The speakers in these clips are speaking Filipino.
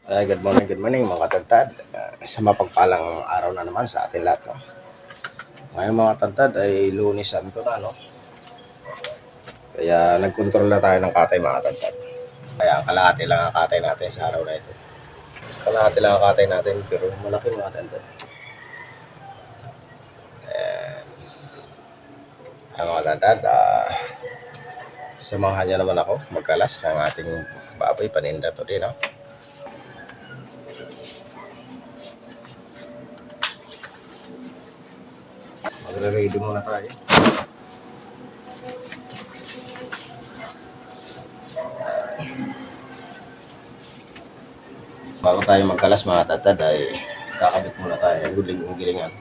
Good morning mga katagtad. Sa mapagpalang araw na naman sa atin lahat. No? Ngayon mga katagtad ay Lunes Santo na. No? Kaya nagkontrol na tayo ng katay mga katagtad. Kaya kalahati lang ang katay natin sa araw na ito. Kalahati lang ang katay natin pero malaki mga katagtad. Ang mga katagtad, samahan niyo naman ako magkalas ng ating baboy paninda to din. No? Magre-ready muna tayo. Bago tayo magkalas mga tatad ay kakabit muna tayo ng gilingan.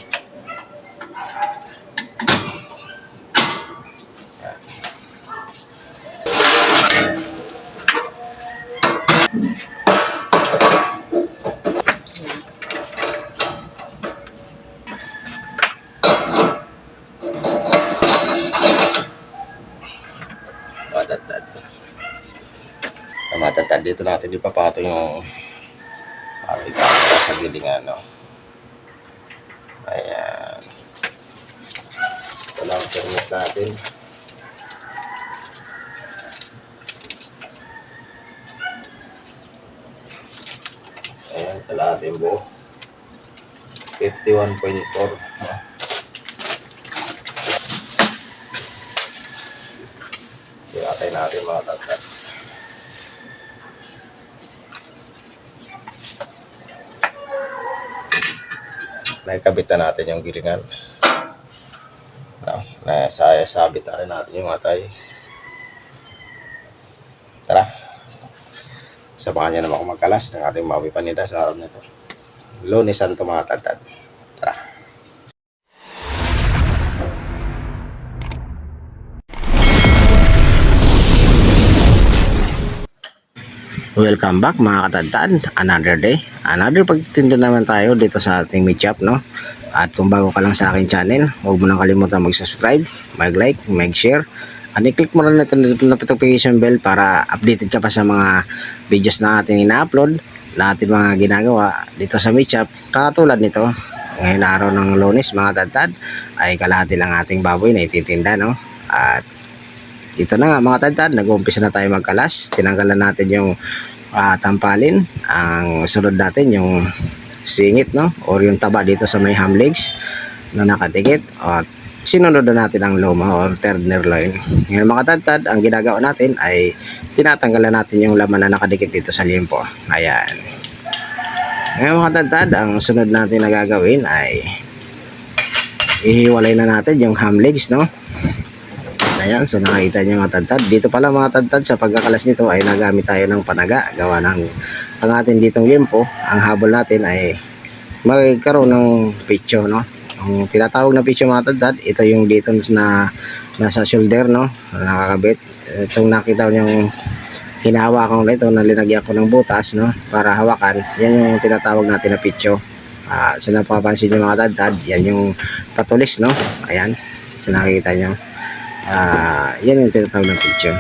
Matatad dito natin ipapato yung aming camera sa gilingan, no? Ayan. Ito lang ang permit natin. Ayan, kalahating buo. 51.4. No? Iatay natin mga tatad. Naikabit na natin yung gilingan. No? Sabit na rin natin yung atay. Tara. Sabahan niya naman ako magkalas ng ating baboy paninda sa araw nito. Lunes Santo mga tatad. Tara. Welcome back mga katadtad. Another day, another pagtitinda naman tayo dito sa ating meat shop, no? At kung bago ka lang sa aking channel, huwag mo nang kalimutan mag-subscribe, mag-like, mag-share, at i-click mo rin na notification bell para updated ka pa sa mga videos na ating ina-upload, na ating mga ginagawa dito sa meat shop. Katulad nito, ngayon araw ng Lunes mga katadtad, ay kalahati lang ating baboy na ititinda, no? At ito na nga mga tadtad, nag-uumpisa na tayo magkalas. Tinanggalan natin yung tampalin. Ang sunod natin yung singit, no? Or yung taba dito sa may ham legs na nakatikit. At sinunod na natin ang loma or tenderloin. Ngayon mga tadtad, ang ginagawa natin ay tinatanggalan natin yung laman na nakadikit dito sa limpo. Ayan. Ngayon mga tadtad, ang sunod natin na gagawin ay ihiwalay na natin yung ham legs, no? Ayan, so nakita niyo mga tadtad. Dito pala mga tadtad, sa pagkakalas nito ay nagamit tayo ng panaga. Gawa ng ang atin ditong limpo. Ang habol natin ay magkaroon ng pitcho, no? Ang tinatawag na pitcho mga tadtad, ito yung dito na nasa shoulder, no? Nakakabit. Itong nakita niyo hinawa ko nito na linagyan ko ng butas, no? Para hawakan. Yan yung tinatawag natin na pitcho. So napapansin niyo mga tadtad, yan yung patulis, no? Ayan, so nakita niyo. Yan yung tinatawag ng picture.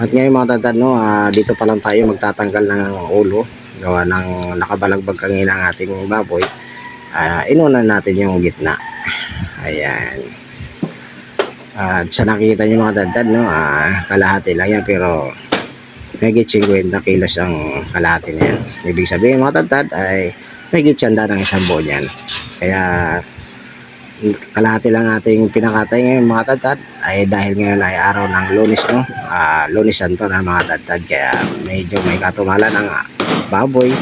At ngayon mga tadtad, no, dito pa lang tayo magtatanggal ng ulo. Gawa ng nakabalagbag kangina ang ating baboy. Inunan natin yung gitna. Ayan. At sa nakikita nyo mga tadtad, no, kalahati lang yan pero higit 50 kilos ang kalahati niyan. Ibig sabihin mga tadtad ay higit siyanda ng isang buo niyan. Kaya kalahati lang ating pinakatay ngayon mga tadtad ay dahil ngayon ay araw ng Lunes, no? Lunes Santo na mga tadtad, kaya medyo may katumalan ng baboy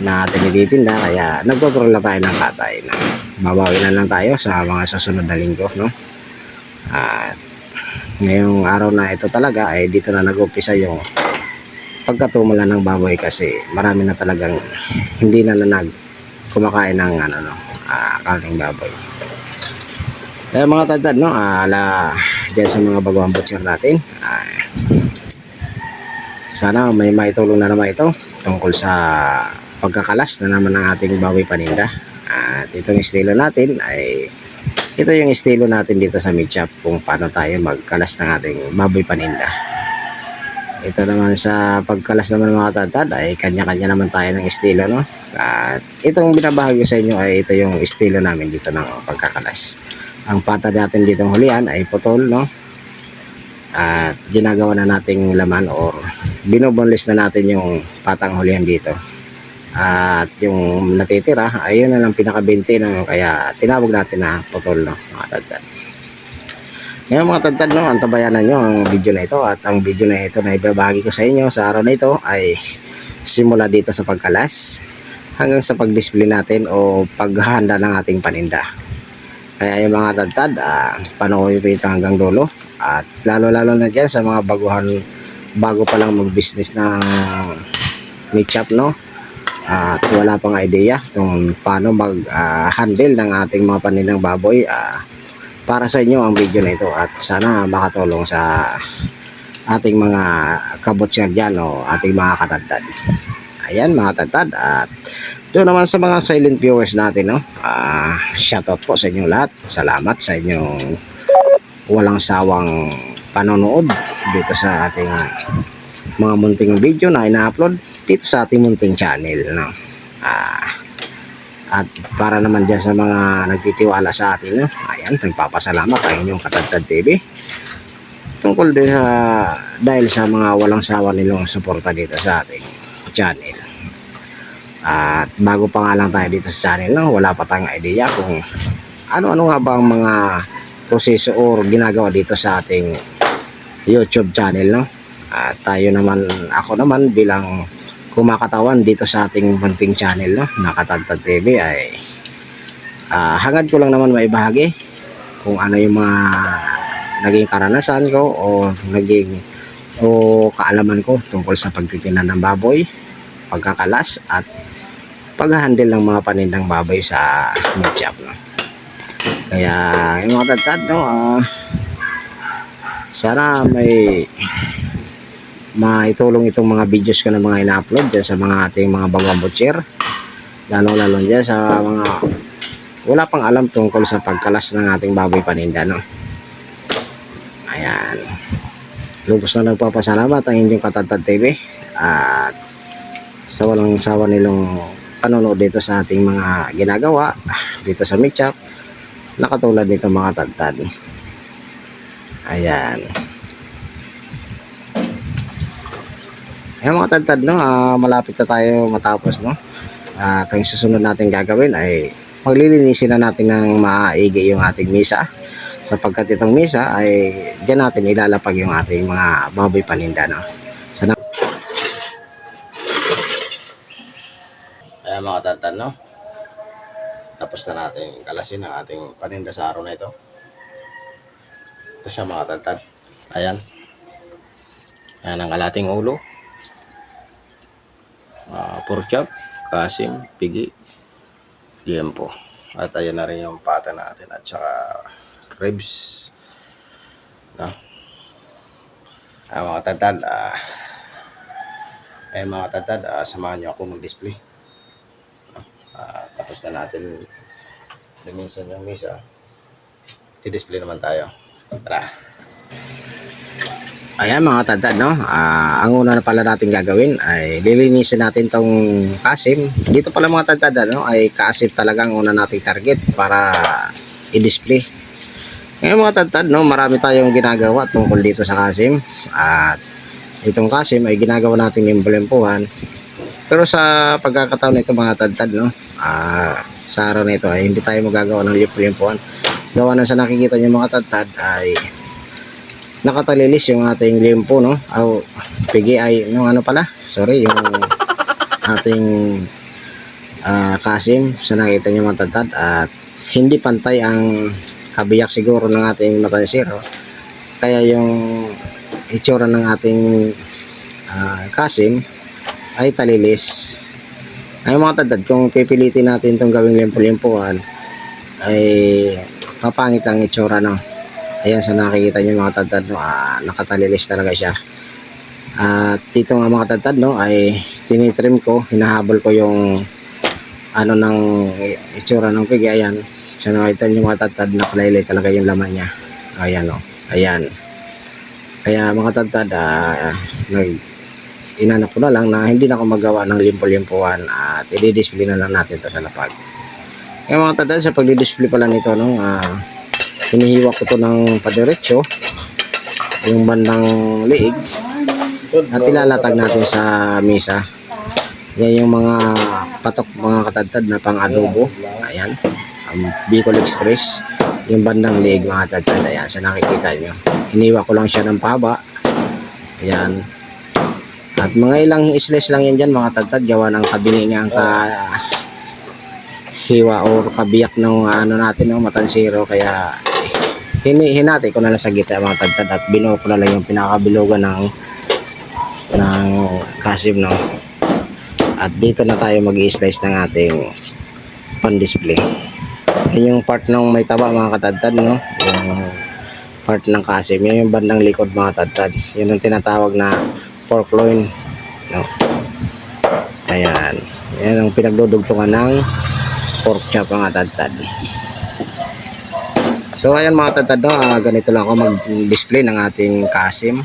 na ating ititinda, kaya nagkokontrol na tayo ng katay na babawi na lang tayo sa mga susunod na linggo, no? At ngayong araw na ito talaga ay dito na nag-umpisa yung pagkatumala ng baboy kasi marami na talagang hindi na kumakain ng karning baboy. Kaya mga tadtad, no, dyan sa mga baguang butcher natin, sana may maitulong na naman ito tungkol sa pagkakalas na naman ng ating baboy paninda. At itong estilo natin ay ito yung estilo natin dito sa meat shop kung paano tayo magkalas ng ating baboy paninda. Ito naman sa pagkalas naman mga tadtad ay kanya-kanya naman tayo ng estilo, no? At itong binabahagi ko sa inyo ay ito yung estilo namin dito ng pagkakalas. Ang pata natin dito ng hulihan ay putol, no? At ginagawa na nating laman or binoboneless na natin yung patang hulihan dito. At yung natitira ay yun na lang pinakabinti, no? Kaya tinawag natin na putol, no, mga tadtad. Ngayon mga tadtad, no, antabayanan nyo ang video na ito, at ang video na ito na ibabahagi ko sa inyo sa araw na ito ay simula dito sa pagkalas hanggang sa pag-display natin o paghahanda ng ating paninda. Kaya yung mga tadtad, panoorin nyo ito hanggang dulo, at lalo na dyan sa mga bago pa lang mag-business ng meat shop, no, at wala pang idea kung paano mag-handle ng ating mga panindang baboy. Para sa inyo ang video na ito, at sana makatulong sa ating mga kabutser dyan o ating mga katadtad. Ayan mga tadtad, at doon naman sa mga silent viewers natin, no, shoutout po sa inyong lahat. Salamat sa inyong walang sawang panonood dito sa ating mga munting video na ina-upload dito sa ating munting channel, no. At para naman dyan sa mga nagtitiwala sa atin, no, ayan, nagpapasalamat ang inyong Katadtad TV tungkol din sa dahil sa mga walang sawa nilang suporta dito sa ating channel. At bago pa nga lang tayo dito sa channel, no, wala pa tayong idea kung ano-ano nga ba ang mga proseso or ginagawa dito sa ating YouTube channel, no. At ako naman bilang kumakatawan dito sa ating munting channel, no, na Katadtad TV, ay hangad ko lang naman maibahagi kung ano yung mga naging karanasan ko o kaalaman ko tungkol sa pagtitinan ng baboy, pagkakalas at pag-handle ng mga panindang baboy sa meat shop, no. Kaya yung mga tadtad, no, sana maitulong itong mga videos ko na mga ina-upload dyan sa mga ating mga bagong butcher, lalo dyan sa mga wala pang alam tungkol sa pagkalas ng ating baboy paninda, no. Ayan, lubos na nagpapasalamat ang inyong Katadtad TV at sa walang sawa nilang panonood dito sa ating mga ginagawa dito sa meat shop na katulad nito mga tadtad. Ayan. Ayan mga tadtad, no, malapit na tayo matapos, no. At ang susunod natin gagawin ay maglilinisin na natin ng maigi yung ating misa, sapagkat itong misa ay dyan natin ilalapag yung ating mga baboy paninda, no. Sana. Ayan mga tadtad, no, tapos na natin kalasin ang ating paninda sa araw na ito. Ito siya mga tadtad. Ayan. Ayan ang kalating ulo. Pork chop, kasim, pigi, liempo. At ayan na rin yung pata natin at saka ribs. No? Mga tadtad, mga tadtad, samahan nyo ako mag-display. No? Tapos na natin luminsan yung misa. I-display naman tayo. Tara. Ayan mga tadtad, no, ang una na pala natin gagawin ay lilinisin natin tong kasim. Dito pala mga tadtad, no, ay kasim talaga ang una nating target para i-display. Ngayon mga tadtad, no, marami tayong ginagawa tungkol dito sa kasim. At itong kasim ay ginagawa natin yung limpuhan. Pero sa pagkakataon nito mga tadtad, no, sa araw na ito ay hindi tayo magagawa ng limpuhan. Gawa na sa nakikita niyo mga tadtad ay nakatalilis yung ating limpo, no, o pigi ay yung yung ating kasim sa nakita nyo mga tadtad, at hindi pantay ang kabiyak siguro ng ating matansir, kaya yung itsura ng ating kasim ay talilis. Ay mga tadtad, kung pipilitin natin itong gawing limpo-limpuan ay papangit lang itsura, no. Ayan, so nakikita nyo mga tadtad, no, nakatalilis talaga siya. At dito nga mga tadtad, no, ay tinitrim ko, hinahabol ko yung ng itsura ng pigi. Ayan, so nakikita nyo mga tadtad, nakalaylay talaga yung laman niya. Ayan, no, ayan. Kaya mga tadtad, inano ko na lang na hindi na ako magawa ng limpo-limpuan at i-display na lang natin to sa lapag. Kaya mga tadtad, sa pagdi-display pala nito, no, hinihiwa ko to ng padiretso, yung bandang liig, at ilalatag natin sa mesa. Yan yung mga patok mga katadtad na pang adobo. Ayan, Bicol Express, yung bandang liig mga tadtad. Ayan, sa nakikita nyo, hiniwa ko lang siya ng pahaba. Ayan, at mga ilang slice lang yan dyan mga tadtad, gawa ng kabilingang hiwa or kabiyak ng ano natin, ng matansiro. Kaya hinati ko na lang sa gitna mga tadtad at binuo ko na lang yung pinakabilugan ng kasim, no. At dito na tayo mag-i-slice ng ating pan-display. Yan yung part ng may taba mga katadtad, no, yung part ng kasim. Yan yung bandang likod mga tadtad, yun ang tinatawag na pork loin, no. Ayan, yan ang pinagdudugtungan ng pork chop mga tadtad. So ayan mga tadtad, no, ganito lang ako mag-display ng ating kasim.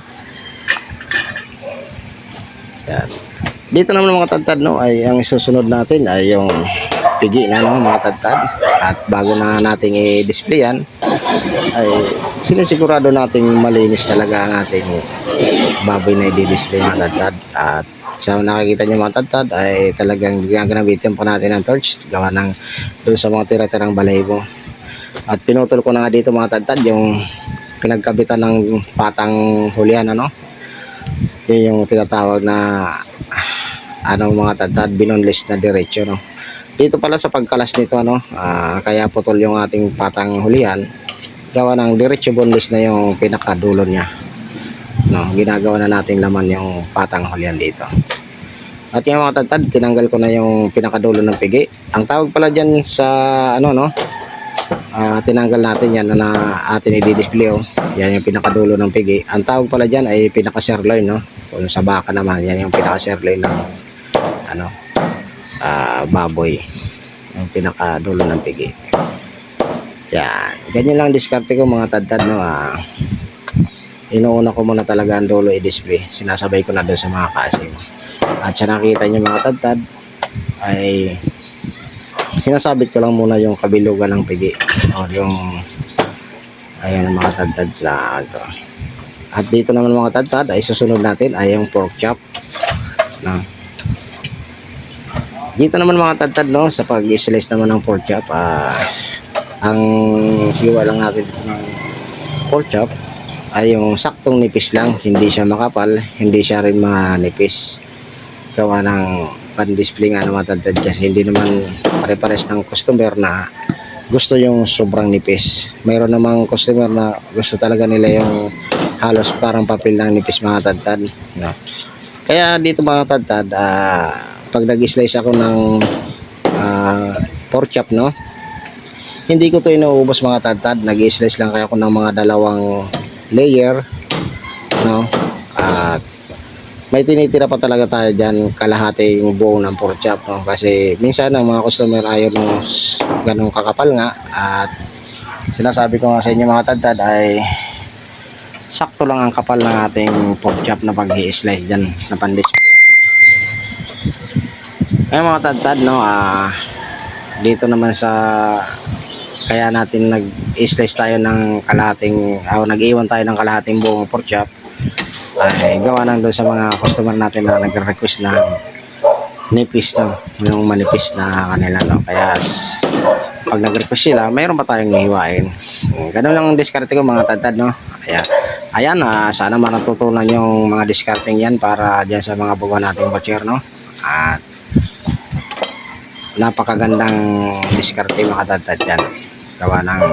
Ayan. Dito naman mga tadtad, no, ay ang isusunod natin ay yung pigi na, no, mga tadtad. At bago na nating i-display yan, ay sinisigurado nating malinis talaga ang ating baboy na i-display mga tadtad. At sa nakikita nyo mga tadtad ay talagang ginagamitin pa natin ng torch, gawa ng doon sa mga tira-tirang balahibo. At pinutol ko na nga dito mga tadtad yung pinagkabitan ng patang hulihan, ano. Yun yung tinatawag na mga tadtad, binoneless na diretso, no. Dito pala sa pagkalas nito, ano, kaya putol yung ating patang hulihan, gawa ng diretso boneless na yung pinakadulo niya, no. Ginagawa na nating laman yung patang hulihan dito. At yung mga tadtad, tinanggal ko na yung pinakadulo ng pigi. Ang tawag pala dyan sa ano, no, tinanggal natin yan na atin i-display, oh. Yan yung pinakadulo ng pigi. Ang tawag pala dyan ay pinaka-sirloin, no. Kung sa baka naman, yan yung pinaka-sirloin ng ano, baboy, yung pinakadulo ng pigi. Yan, ganyan lang diskarte ko mga tadtad, no. Inuuna ko muna talaga ang dulo i-display, sinasabay ko na doon sa mga kasim. At sa nakita nyo mga tadtad ay sinasabit ko lang muna yung kabilugan ng pigi, o yung ayan mga tadtad sa ito. At dito naman mga tadtad ay susunod natin ay yung pork chop, no. Dito naman mga tadtad, no, sa pag-slice naman ng pork chop, ang hiwa lang natin ng pork chop ay yung saktong nipis lang, hindi siya makapal, hindi siya rin manipis, gawa ng pan-display nga ng mga tadtad. Kasi hindi naman pare-pares ng customer na gusto yung sobrang nipis. Mayroon namang customer na gusto talaga nila yung halos parang papel ng nipis mga tadtad, no. Kaya dito mga tadtad, pag nag-slice ako ng pork chop, no, hindi ko to inuubos mga tadtad. Nag-slice lang kaya ako ng mga dalawang layer, no. At may tinitira pa talaga tayo dyan, kalahati yung buo ng pork chop, no. Kasi minsan ang mga customer ayaw ng ganong kakapal nga. At sinasabi ko nga sa inyo mga tadtad ay sakto lang ang kapal ng ating pork chop na pag-i-slice dyan na pan-display. Kaya mga tadtad, no, dito naman sa kaya natin nag-slice tayo ng kalahating, nag-iwan tayo ng kalahating buong pork chop, ay gawa nang doon sa mga customer natin na nagre-request ng nipis, no, yung manipis na kanila, no. Kaya pag nag-request sila, mayroon pa tayong hihiwain. Ganun lang ang diskarte ko mga tadtad, no. Ayan, sana manatutunan yung mga diskarting yan para dyan sa mga bawa nating butcher, no. At napakagandang diskarte mga tadtad yan, gawa ng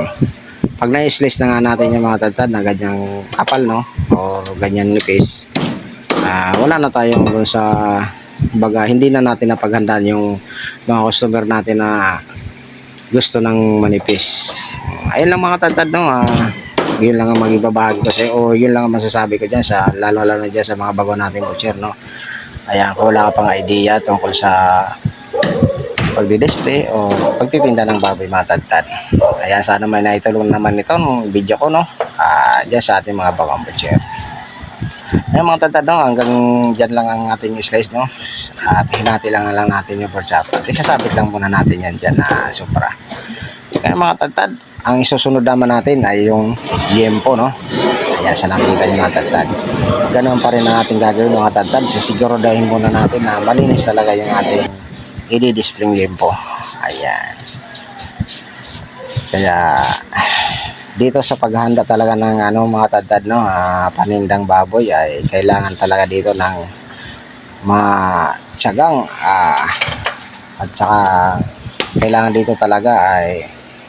pag na-slice na nga natin yung mga tadtad na ganyang kapal, no, o ganyan nipis, wala na tayong dun sa baga, hindi na natin napaghandaan yung mga customer natin na gusto ng manipis. Ayun lang mga tadtad, no. Yun lang ang magibabahagi ko sa'yo, o yun lang ang masasabi ko dyan sa lalo na dyan sa mga bago nating butcher, no. Ayan, kung wala ka pang idea tungkol sa pagdi-display o pagtitinda ng baboy mga tadtad, ayan, sana may naitulong naman ito ng video ko, no, dyan sa ating mga bagong butcher. Ayan mga tantad, no, hanggang dyan lang ang ating slice, no. At hinati lang natin yung pork chop. At isasabit lang muna natin yan dyan na supra. Kaya mga tantad, ang isusunod naman natin ay yung liempo, no. Ayan, sa nakikita nyo mga tantad. Ganoon pa rin ang ating gagawin mga tantad. Sisiguraduhin muna natin na malinis talaga yung ating i-display liempo. Ayan. Kaya dito sa paghahanda talaga ng mga tadtad, no, panindang baboy ay kailangan talaga dito ng matyagang at saka kailangan dito talaga ay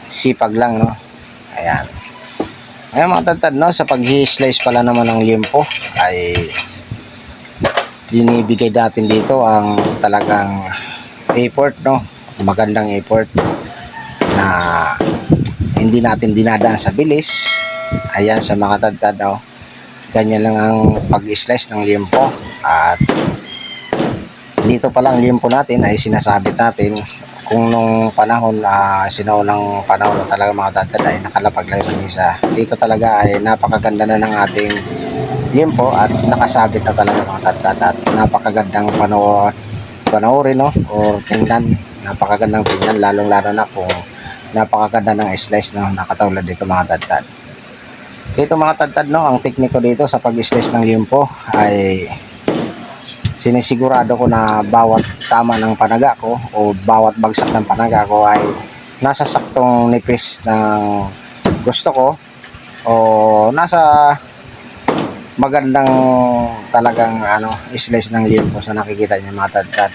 sipag lang, no. Ayan. Ngayon mga tadtad, no, sa pag-slice pala naman ng liempo ay dinibigay natin dito ang talagang effort, no, magandang effort na hindi natin dinadaan sa bilis. Ayan sa mga tadtad, oh. Ganyan lang ang pag-slice ng liempo. At dito pa lang liempo natin ay sinasabit natin kung nung panahon, sinaunang panahon na talaga mga tadtad ay nakalapag lang sa misa. Dito talaga ay napakaganda na ng ating liempo at nakasabit na talaga mga tadtad at napakagandang panoorin, no, or tingnan. Napakagandang tingnan, lalong lalo na kung napakaganda ng slice, no, nakatulad dito mga tadtad. Dito mga tadtad, no, ang tekniko dito sa pag-slice ng liempo ay sinisigurado ko na bawat tama ng panaga ko o bawat bagsak ng panaga ko ay nasa saktong nipis ng gusto ko o nasa magandang talagang slice ng liempo sa nakikita niyo mga tadtad.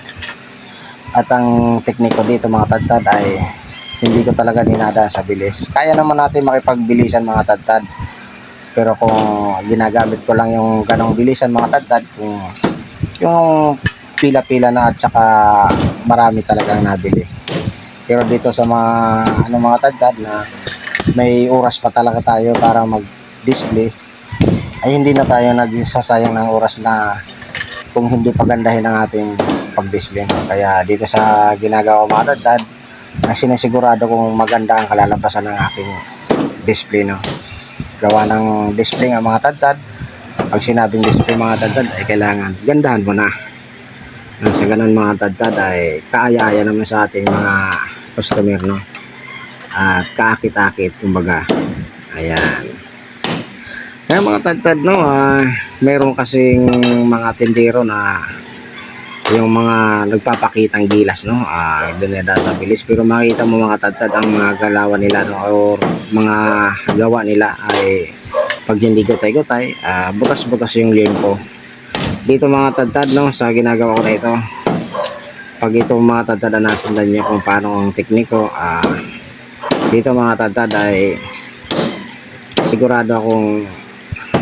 At ang tekniko dito mga tadtad ay hindi ko talaga dinadaan sa bilis. Kaya naman natin makipagbilisan mga tadtad. Pero kung ginagamit ko lang yung ganong bilisan mga tadtad, kung yung pila-pila na at saka marami talagang nabili. Pero dito sa mga tadtad na may oras pa talaga tayo para mag-display, ay hindi na tayo nagsasayang ng oras na kung hindi pagandahin ang ating pag-display. Kaya dito sa ginagawa ko mga tadtad, sinisigurado kong maganda ang kalalabasan ng aking display, no. Gawa ng display ng mga tadtad, pag sinabing display mga tadtad ay kailangan gandahan mo na. Nang sa ganun mga tadtad ay kaaya-aya naman sa ating mga customer, no, at kaakit-akit kumbaga. Ayan. Kaya mga tadtad, no, meron kasing mga tindero na yung mga nagpapakitang gilas, no, dinada sa bilis, pero makita mo mga tadtad ang mga galawan nila, no, or mga gawa nila ay pag hindi gutay-gutay, butas-butas yung liempo. Dito mga tadtad, no, sa ginagawa ko na ito, pag ito mga tadtad nasundan niyo kung paano ang tekniko, dito mga tadtad ay sigurado akong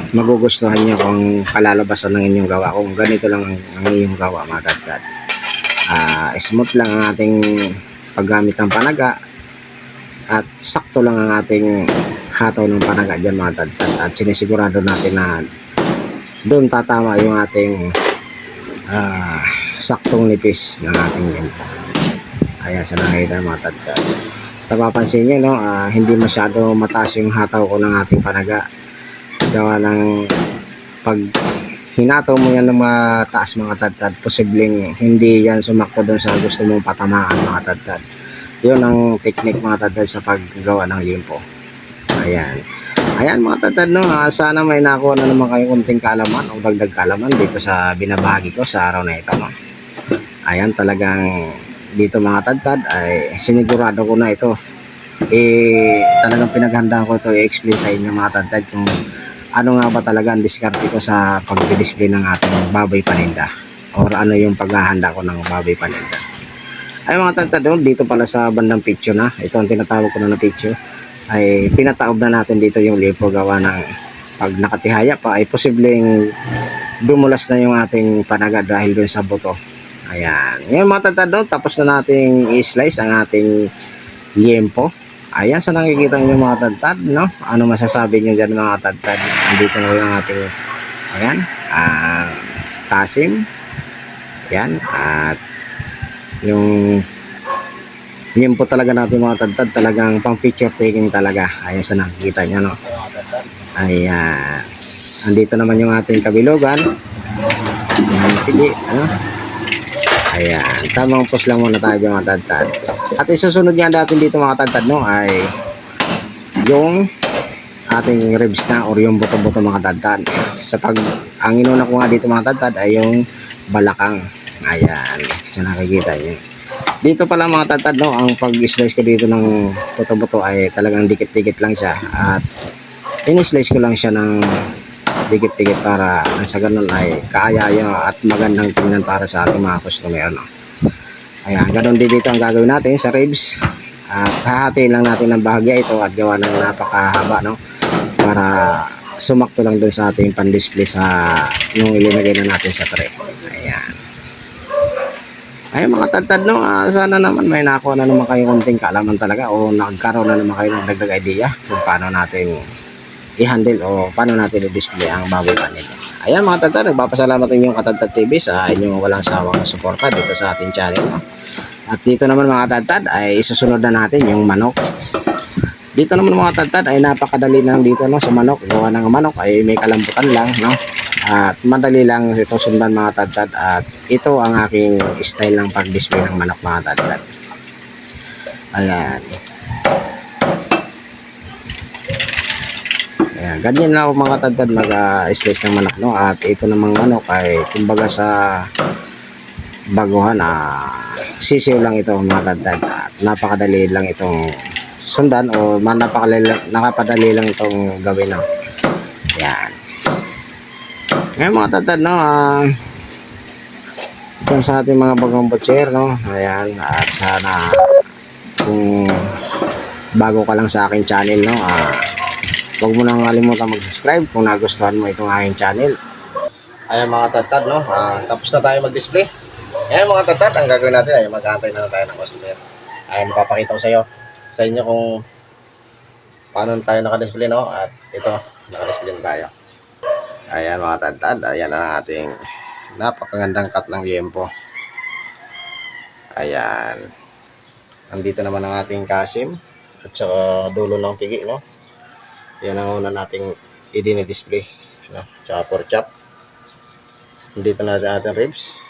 magugustuhan niyo kung kalalabasan ng inyong gawa, kung ganito lang ang inyong gawa mga tadtad. Smooth lang ang ating paggamit ng panaga at sakto lang ang ating hataw ng panaga dyan mga tadtad, at sinisigurado natin na doon tatama yung ating saktong nipis ng ating liempo. Ayan sa nakita mga tadtad. Napapansin nyo, no, hindi masyado mataas yung hataw ko ng ating panaga. Gawa ng pag hinataw mo yan ng mataas mga tadtad, posibleng hindi yan sumakto doon sa gusto mong patamaan mga tadtad. Yun ang technique mga tadtad sa paggawa ng liempo. Ayan. Ayan mga tadtad, no, sana may nakuha na naman kayo kunting kaalaman o dagdag kaalaman dito sa binabahagi ko sa araw na ito, no. Ayan, talagang dito mga tadtad ay sinigurado ko na ito. Talagang pinaghandaan ko ito i-explain sa inyo mga tadtad kung ano nga ba talaga ang diskarte ko sa pag-display ng ating baboy paninda, or ano yung paghahanda ko ng baboy paninda. Ay mga tadtad, dito pala sa bandang picture na, ito ang tinatawag ko na picture, ay pinataob na natin dito yung liempo. Gawa ng pag nakatihaya pa ay posibleng dumulas na yung ating panaga dahil dun sa buto. Ayan. Ngayon mga tadtad, tapos na nating i-slice ang ating liempo. Ayan, sa nakikita nyo mga tadtad, no, ano masasabi nyo dyan mga tadtad? Dito na yung ating kasim. Ayan, at yung liempo talaga natin mga tadtad, talagang pang picture taking talaga. Ayan sa nakikita nyo, no. Ayan. Andito naman yung ating kabilugan. Ayan, pigi, ano? Ayan, tamang pos lang muna tayo dyan mga tadtad. At isusunod nga natin dito mga tadtad, no, ay yung ating ribs na or yung buto-buto mga tadtad. Ang inuna ko nga dito mga tadtad ay yung balakang. Ayan, dyan nakikita nyo. Dito pala mga tadtad, no, ang pag-slice ko dito ng buto-buto ay talagang dikit-dikit lang siya. At in-slice ko lang siya ng dikit-dikit para sa ganun ay kaayayo at magandang tingnan para sa ating mga customer, no. Ayan, ganun din dito ang gagawin natin sa ribs. At hahatiin lang natin ng bahagya ito at gawa ng napakahaba, no, para sumakto lang dun sa ating pan-display sa nung ilinagay na natin sa tray. Ayan. Ay mga tadtad, no, sana naman may nakuha na naman kayo konting kaalaman talaga o nagkaroon na naman kayo ng dagdag idea kung paano natin i-handle o paano natin i-display ang baboy panin. Ayan mga tadtad, nagpapasalamat din yung Katadtad TV sa inyong walang sawang suporta dito sa ating channel, no? At dito naman mga tadtad ay isusunod na natin yung manok. Dito naman mga tadtad ay napakadali lang dito, no, sa manok. Gawa ng manok ay may kalambutan lang, no? At madali lang itong sundan mga tadtad. At ito ang aking style ng pag-display ng manok mga tadtad. Ayan. Ayan, ganyan lang ako mga tadtad mag-slice ng manok, no? At ito namang manok ay kumbaga sa baguhan, sisiw lang ito mga tadtad. At napakadali lang itong sundan o nakapadali lang itong gawin, no? Ayan. Ayan mga tadtad, no? Yan sa ating mga bagong butcher, no? Ayan. At sana kung bago ka lang sa aking channel, no, huwag mo nang kalimutan mag-subscribe kung nagustuhan mo itong aking channel. Ayan mga tadtad, no? Tapos na tayo mag-display. Ayan mga tadtad, ang gagawin natin ay mag-aantay na tayo ng customer. Ayan, mapapakita ko sa inyo kung paano tayo naka-display, no? At ito, naka-display na tayo. Ayan mga tadtad, ayan ang ating napakagandang cut ng liempo. Ayan. Andito naman ang ating kasim at saka dulo ng pigi, no? Yan ang una nating i-display, no? Tsaka pork chop. Andito na natin ating ribs.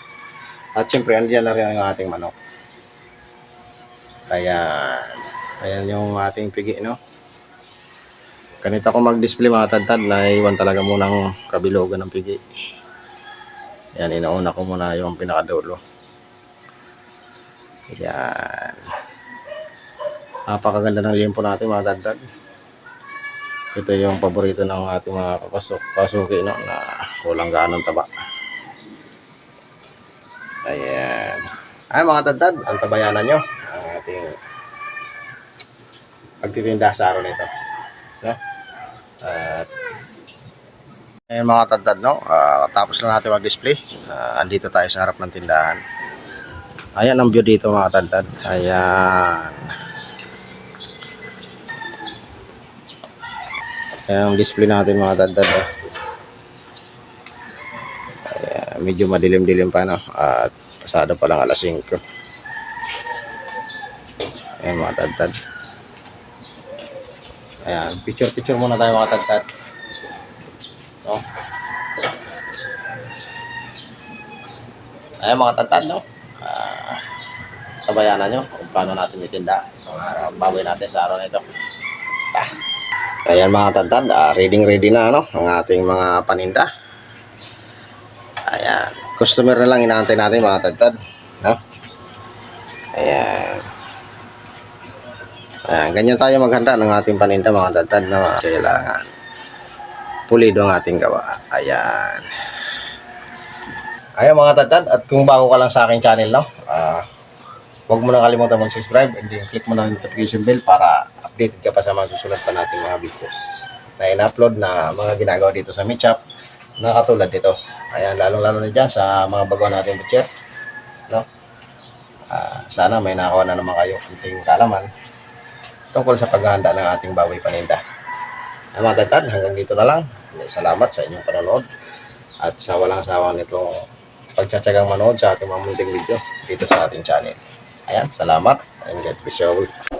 At syempre, andiyan na rin ang ating manok. Ayan. Ayan yung ating pigi, no? Kanita ko mag-display mga tadtad, naiwan talaga munang kabilugan ng pigi. Ayan, inauna ko muna yung pinakadulo. Ayan. Napakaganda ng liempo natin mga tadtad. Ito yung paborito ng ating mga pasuki, no, na walang gaanong taba. Ayan. Ay mga tadtad, ang tabayanan nyo ang ating pagtitinda sa araw nito, no? At ayan mga tadtad, no, tapos lang natin mag-display. Andito tayo sa harap ng tindahan. Ayan ang view dito mga tadtad. Ayan. Ayan ang display natin mga tadtad, eh. Ayan, medyo madilim-dilim pa, no? At pasado pa lang alas 5. Ayan mga tadtad. Ayan, picture muna tayo mga tadtad, no? Ayan mga tadtad, no? Tabayanan nyo kung paano natin itinda ang baboy natin sa araw na ito. Ayan mga tadtad, ready na, no, ang ating mga paninda. Ayan, customer na lang inaantay natin mga tadtad, no? Ayan. Ayan, ganyan tayo maghanda ng ating paninda mga tadtad, no? Kailangan pulido ang ating gawa. Ayan. Ayan mga tadtad, at kung bago ka lang sa aking channel, no, huwag mo na kalimutan mag-subscribe and then click mo na yung notification bell para updated ka pa sa mga susunod pa nating mga videos na in-upload na mga ginagawa dito sa meat shop na katulad dito. Ayan, lalong-lalo na dyan sa mga baguhan natin butcher, no? Sana may nakakuha na naman kayo kunting kaalaman tungkol sa paghahanda ng ating baboy paninda. Ay mga tadtad, hanggang dito na lang. Salamat sa inyong panonood at sa walang sawang nitong pagtsatsagang manood sa ating mga munting video dito sa ating channel. Ayan, salamat and God bless you all.